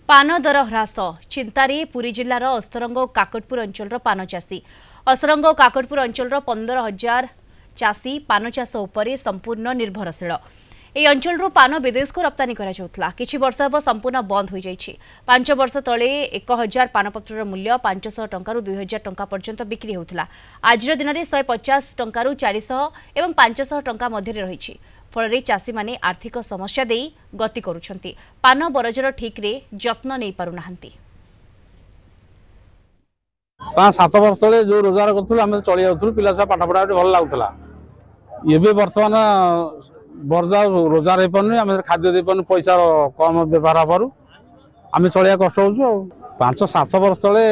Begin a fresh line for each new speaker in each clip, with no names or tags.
पान दर ह्रास चिंतारी पुरी जिलार असरंग काकटपुर अंचल पान चाषी असरंग काकटपुर अंचल 15,000 चाषी पान चाष उपरे संपूर्ण निर्भरशील। এই অঞ্চলରୁ পান বিদেশକୁ ରପ୍ତାନି କରାଯାଉଥିଲା। କିଛି ବର୍ଷ ହେବ ସମ୍ପୂର୍ଣ୍ଣ ବନ୍ଦ ହୋଇଯାଇଛି। 5 ବର୍ଷ ତଳେ 1000 ପାନପତ୍ରର ମୂଲ୍ୟ 500 ଟଙ୍କାରୁ 2000 ଟଙ୍କା ପର୍ଯ୍ୟନ୍ତ ବିକ୍ରି ହେଉଥିଲା। ଆଜିର ଦିନରେ 150 ଟଙ୍କାରୁ 400 ଏବଂ 500 ଟଙ୍କା ମଧ୍ୟରେ ରହିଛି। ଫଳରେ ଚାଷୀମାନେ ଆର୍ଥିକ ସମସ୍ୟା ଦେଇ ଗତି କରୁଛନ୍ତି। ପାନ ବରଜର ଠିକରେ ଯତ୍ନ ନେଇ ପାରୁନାହାନ୍ତି।
5-7 ବର୍ଷ ତଳେ ଯୋଉ ରୋଜଗାର କରୁଥିଲୁ ଆମେ ଚଳି ଯାଉଥିଲୁ, ପିଲା ଛୁଆ ପାଠ ପଢା ଭଲ ଲାଗୁଥିଲା। ଏବେ ବର୍ତ୍ତମାନ बर्जा रोजगार हो पार्नि, आम खाद्य दे पार्नु, पैसा कम व्यवहार हबार आम चलिया कष्ट हो। 5-7 वर्ष तले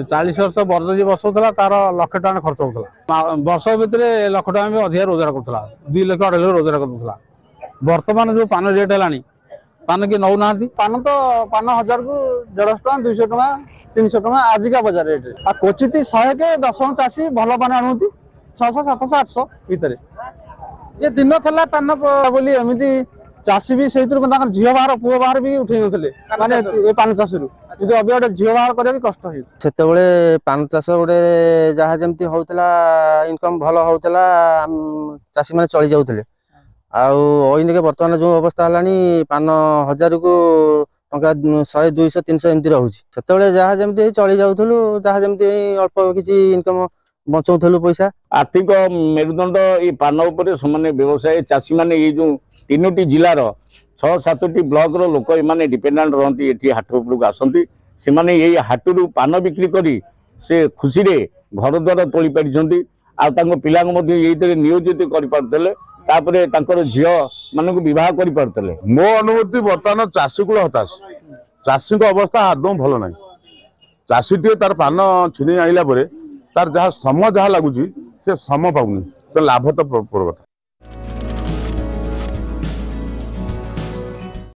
40 वर्ष बर्ज जी बसौला तार लाख टका खर्च होता। वर्ष भितर लाख टका भी अधिक रोजगार करूला, 2 लाख 2.5 लाख रोजगार करूला। बर्तमान जो पान रेट है पान कि नौ ना पान तो पान 1000 को 150 टका 200 टका 300 टका आजिका बजार रेट क्वचित 100 के 10 जन चाषी भल पान आणुती 600 700 800 भितर जे दिन थला पान बोली एमती चाषी भी से झील बाहर पुओ बाहर भी उठे ना पान चाष रू अब गोटे झील बाहर करा भी कष्ट
से पान चाष गोटे जहाँ जमी होता इनकम भल होता चाषी मैंने चली जाते आईनिके बर्तमान जो अवस्था है पान 1000 को टंका 100 200 300 एमती रोचे से जहाँ जमी चली जाऊँ जहाँ जमी अल्प किसी इनकम बचाऊलु पैसा।
आर्थिक मेरुदंड ये पान उपरे सामान्य व्यवसाय चाषी मैंने ये जो 3टी जिलार 6-7टी ब्लॉक रो लोक ये डिपेंडेंट रहती ये हाट उपरक आसती से मैंने ये हाटू पान बिक्री करी से खुशी रे घर द्वार तोली पारि पिला ये नियोजित कर झील मान बह कर
मो अनुभूति बर्तमान चाषी कूल हताश चाषी अवस्था आदौ भल ना चाषी टे तार पान छिणी आइला तार जहाँ श्रम जहाँ लगुच से श्रम पाऊनी तो लाभ तो पूर्व